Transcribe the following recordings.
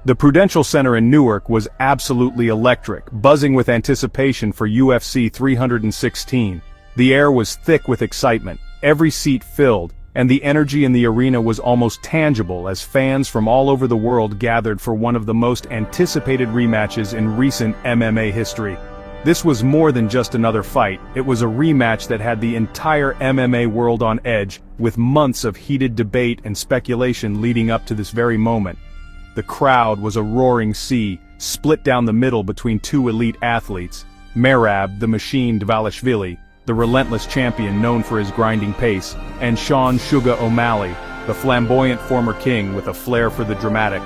The Prudential Center in Newark was absolutely electric, buzzing with anticipation for UFC 316. The air was thick with excitement, every seat filled, and the energy in the arena was almost tangible as fans from all over the world gathered for one of the most anticipated rematches in recent MMA history. This was more than just another fight, it was a rematch that had the entire MMA world on edge, with months of heated debate and speculation leading up to this very moment. The crowd was a roaring sea, split down the middle between two elite athletes, Merab the Machine Dvalishvili, the relentless champion known for his grinding pace, and Sean Sugar O'Malley, the flamboyant former king with a flair for the dramatic.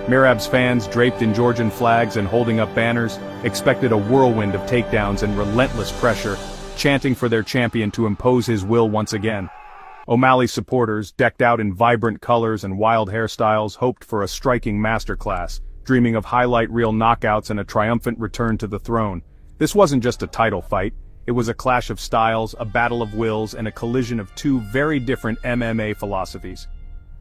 Merab's fans, draped in Georgian flags and holding up banners, expected a whirlwind of takedowns and relentless pressure, chanting for their champion to impose his will once again. O'Malley's supporters, decked out in vibrant colors and wild hairstyles, hoped for a striking masterclass, dreaming of highlight reel knockouts and a triumphant return to the throne. This wasn't just a title fight, it was a clash of styles, a battle of wills, and a collision of two very different MMA philosophies.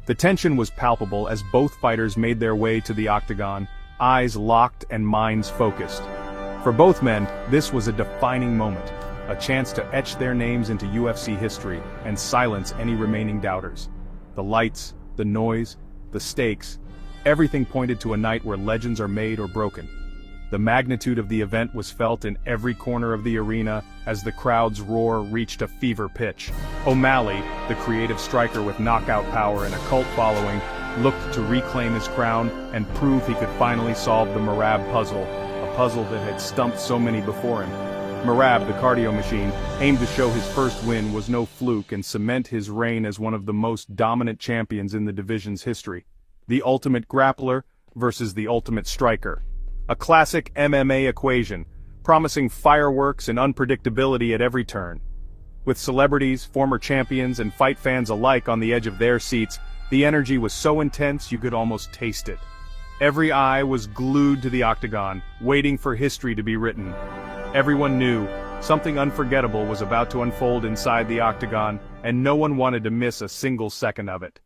The tension was palpable as both fighters made their way to the octagon, eyes locked and minds focused. For both men, this was a defining moment, a chance to etch their names into UFC history and silence any remaining doubters. The lights, the noise, the stakes, everything pointed to a night where legends are made or broken. The magnitude of the event was felt in every corner of the arena as the crowd's roar reached a fever pitch. O'Malley, the creative striker with knockout power and a cult following, looked to reclaim his crown and prove he could finally solve the Merab puzzle, a puzzle that had stumped so many before him. Merab, the cardio machine, aimed to show his first win was no fluke and cement his reign as one of the most dominant champions in the division's history. The ultimate grappler versus the ultimate striker. A classic MMA equation, promising fireworks and unpredictability at every turn. With celebrities, former champions, and fight fans alike on the edge of their seats, the energy was so intense you could almost taste it. Every eye was glued to the octagon, waiting for history to be written. Everyone knew something unforgettable was about to unfold inside the octagon, and no one wanted to miss a single second of it.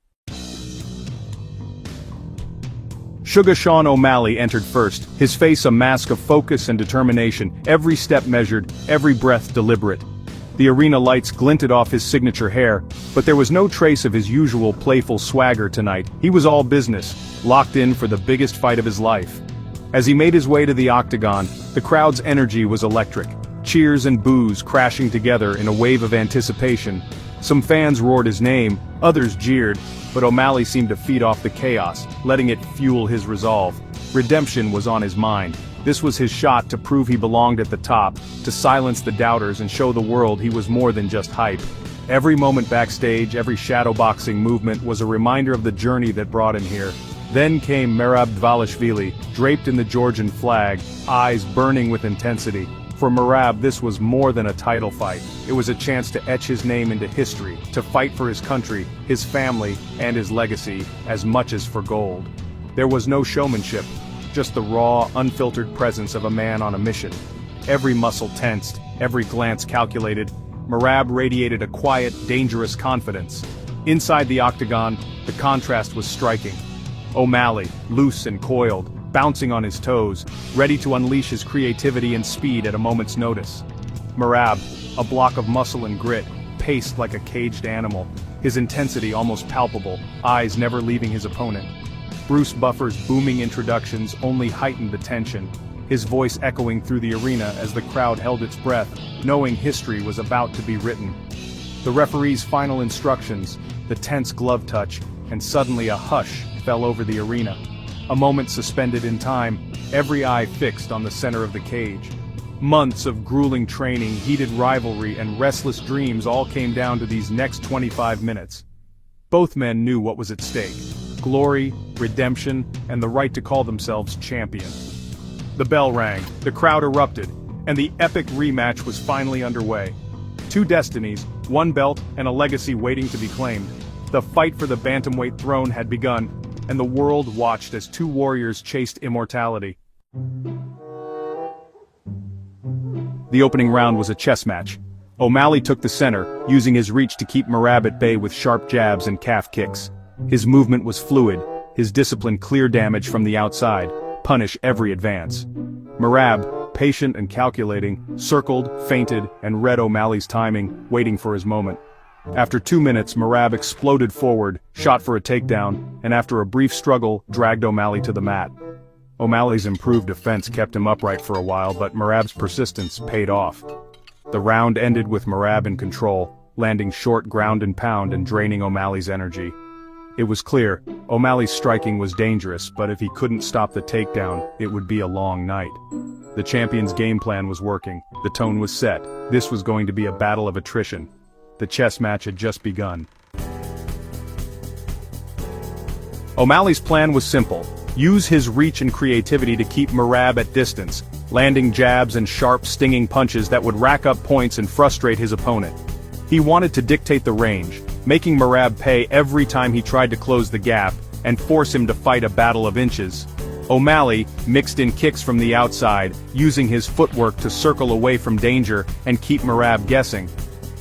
Sugar Sean O'Malley entered first, his face a mask of focus and determination, every step measured, every breath deliberate. The arena lights glinted off his signature hair, but there was no trace of his usual playful swagger tonight. He was all business, locked in for the biggest fight of his life. As he made his way to the octagon, the crowd's energy was electric, cheers and boos crashing together in a wave of anticipation. Some fans roared his name, others jeered, but O'Malley seemed to feed off the chaos, letting it fuel his resolve. Redemption was on his mind. This was his shot to prove he belonged at the top, to silence the doubters and show the world he was more than just hype. Every moment backstage, every shadowboxing movement was a reminder of the journey that brought him here. Then came Merab Dvalishvili, draped in the Georgian flag, eyes burning with intensity. For Merab, this was more than a title fight. It was a chance to etch his name into history, to fight for his country, his family, and his legacy, as much as for gold. There was no showmanship, just the raw, unfiltered presence of a man on a mission. Every muscle tensed, every glance calculated, Merab radiated a quiet, dangerous confidence. Inside the octagon, the contrast was striking. O'Malley, loose and coiled, bouncing on his toes, ready to unleash his creativity and speed at a moment's notice. Merab, a block of muscle and grit, paced like a caged animal, his intensity almost palpable, eyes never leaving his opponent. Bruce Buffer's booming introductions only heightened the tension, his voice echoing through the arena as the crowd held its breath, knowing history was about to be written. The referee's final instructions, the tense glove touch, and suddenly a hush fell over the arena. A moment suspended in time, every eye fixed on the center of the cage. Months of grueling training, heated rivalry, and restless dreams all came down to these next 25 minutes. Both men knew what was at stake: glory, redemption, and the right to call themselves champion. The bell rang, the crowd erupted, and the epic rematch was finally underway. Two destinies, one belt, and a legacy waiting to be claimed. The fight for the bantamweight throne had begun, and the world watched as two warriors chased immortality. The opening round was a chess match. O'Malley took the center, using his reach to keep Merab at bay with sharp jabs and calf kicks. His movement was fluid, his discipline clear damage from the outside, punish every advance. Merab, patient and calculating, circled, feinted, and read O'Malley's timing, waiting for his moment. After 2 minutes, Merab exploded forward, shot for a takedown, and after a brief struggle, dragged O'Malley to the mat. O'Malley's improved defense kept him upright for a while, but Merab's persistence paid off. The round ended with Merab in control, landing short ground and pound and draining O'Malley's energy. It was clear, O'Malley's striking was dangerous, but if he couldn't stop the takedown, it would be a long night. The champion's game plan was working, the tone was set, this was going to be a battle of attrition. The chess match had just begun. O'Malley's plan was simple. Use his reach and creativity to keep Merab at distance, landing jabs and sharp, stinging punches that would rack up points and frustrate his opponent. He wanted to dictate the range, making Merab pay every time he tried to close the gap, and force him to fight a battle of inches. O'Malley mixed in kicks from the outside, using his footwork to circle away from danger and keep Merab guessing.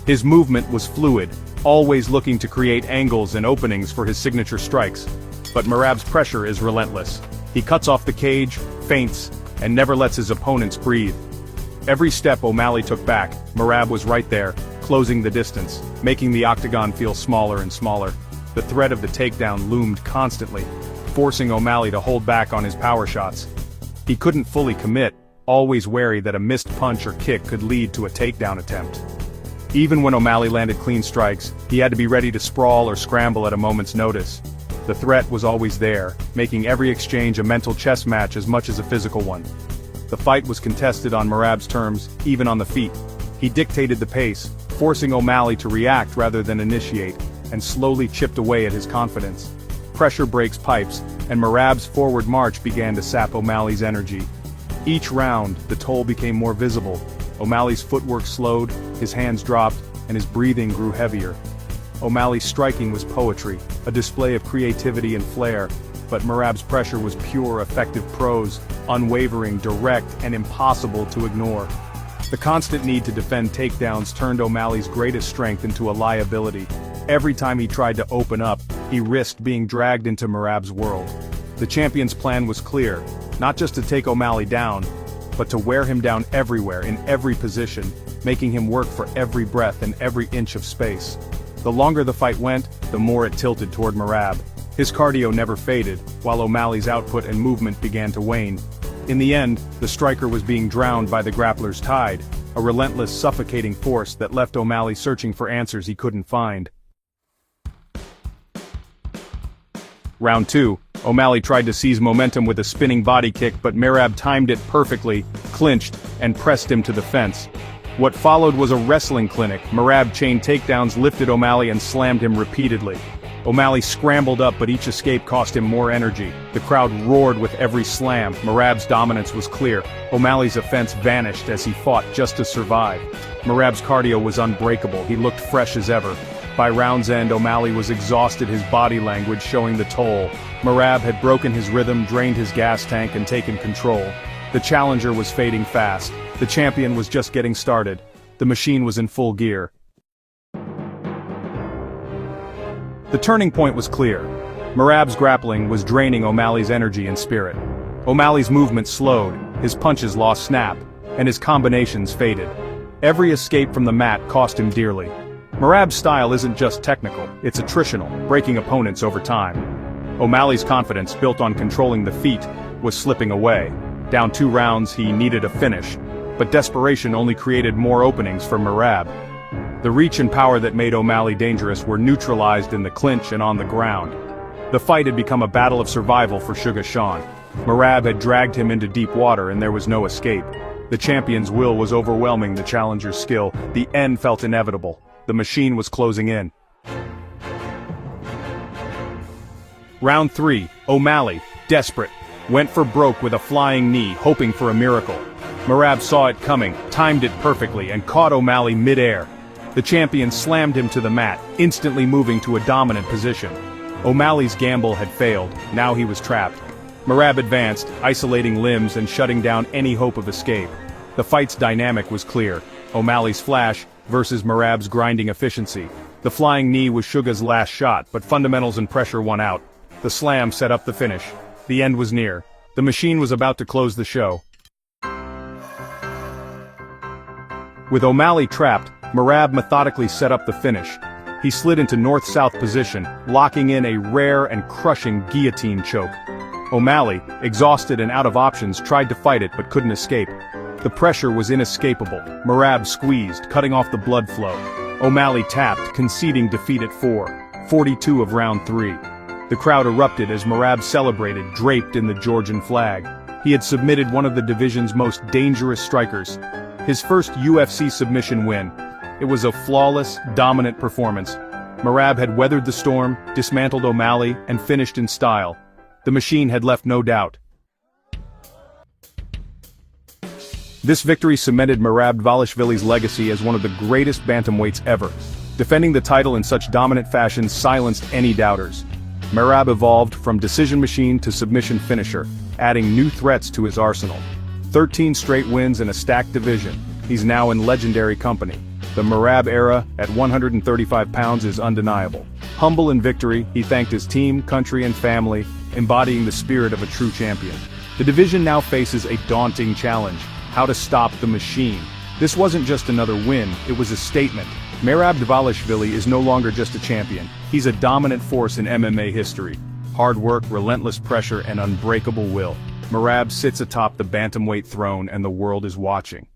His movement was fluid, always looking to create angles and openings for his signature strikes. But Merab's pressure is relentless. He cuts off the cage, feints, and never lets his opponents breathe. Every step O'Malley took back, Merab was right there, closing the distance, making the octagon feel smaller and smaller. The threat of the takedown loomed constantly, forcing O'Malley to hold back on his power shots. He couldn't fully commit, always wary that a missed punch or kick could lead to a takedown attempt. Even when O'Malley landed clean strikes, he had to be ready to sprawl or scramble at a moment's notice. The threat was always there, making every exchange a mental chess match as much as a physical one. The fight was contested on Merab's terms, even on the feet. He dictated the pace, forcing O'Malley to react rather than initiate, and slowly chipped away at his confidence. Pressure breaks pipes, and Merab's forward march began to sap O'Malley's energy. Each round, the toll became more visible. O'Malley's footwork slowed, his hands dropped, and his breathing grew heavier. O'Malley's striking was poetry, a display of creativity and flair, but Merab's pressure was pure, effective prose, unwavering, direct, and impossible to ignore. The constant need to defend takedowns turned O'Malley's greatest strength into a liability. Every time he tried to open up, he risked being dragged into Merab's world. The champion's plan was clear, not just to take O'Malley down, but to wear him down everywhere, in every position, making him work for every breath and every inch of space. The longer the fight went, the more it tilted toward Merab. His cardio never faded, while O'Malley's output and movement began to wane. In the end, the striker was being drowned by the grappler's tide, a relentless, suffocating force that left O'Malley searching for answers he couldn't find. Round 2, O'Malley tried to seize momentum with a spinning body kick, but Merab timed it perfectly, clinched, and pressed him to the fence. What followed was a wrestling clinic. Merab chained takedowns, lifted O'Malley and slammed him repeatedly. O'Malley scrambled up, but each escape cost him more energy. The crowd roared with every slam. Merab's dominance was clear. O'Malley's offense vanished as he fought just to survive. Merab's cardio was unbreakable. He looked fresh as ever. By round's end, O'Malley was exhausted, his body language showing the toll. Merab had broken his rhythm, drained his gas tank, and taken control. The challenger was fading fast. The champion was just getting started. The machine was in full gear. The turning point was clear. Merab's grappling was draining O'Malley's energy and spirit. O'Malley's movement slowed, his punches lost snap, and his combinations faded. Every escape from the mat cost him dearly. Merab's style isn't just technical, it's attritional, breaking opponents over time. O'Malley's confidence, built on controlling the feet, was slipping away. Down 2 rounds, he needed a finish, but desperation only created more openings for Merab. The reach and power that made O'Malley dangerous were neutralized in the clinch and on the ground. The fight had become a battle of survival for Sugar Sean. Merab had dragged him into deep water and there was no escape. The champion's will was overwhelming the challenger's skill. The end felt inevitable. The machine was closing in. Round 3, O'Malley, desperate, went for broke with a flying knee, hoping for a miracle. Merab saw it coming, timed it perfectly, and caught O'Malley mid-air. The champion slammed him to the mat, instantly moving to a dominant position. O'Malley's gamble had failed, now he was trapped. Merab advanced, isolating limbs and shutting down any hope of escape. The fight's dynamic was clear. O'Malley's flash versus Merab's grinding efficiency. The flying knee was Suga's last shot, but fundamentals and pressure won out. The slam set up the finish. The end was near. The machine was about to close the show. With O'Malley trapped, Merab methodically set up the finish. He slid into north-south position, locking in a rare and crushing guillotine choke. O'Malley, exhausted and out of options, tried to fight it but couldn't escape. The pressure was inescapable. Merab squeezed, cutting off the blood flow. O'Malley tapped, conceding defeat at 4:42 of round 3. The crowd erupted as Merab celebrated, draped in the Georgian flag. He had submitted one of the division's most dangerous strikers. His first UFC submission win. It was a flawless, dominant performance. Merab had weathered the storm, dismantled O'Malley, and finished in style. The machine had left no doubt. This victory cemented Merab Dvalishvili's legacy as one of the greatest bantamweights ever. Defending the title in such dominant fashion silenced any doubters. Merab evolved from decision machine to submission finisher, adding new threats to his arsenal. 13 straight wins in a stacked division. He's now in legendary company. The Merab era, at 135 pounds, is undeniable. Humble in victory, he thanked his team, country, and family, embodying the spirit of a true champion. The division now faces a daunting challenge: how to stop the machine. This wasn't just another win, it was a statement. Merab Dvalishvili is no longer just a champion. He's a dominant force in MMA history. Hard work, relentless pressure, and unbreakable will. Merab sits atop the bantamweight throne and the world is watching.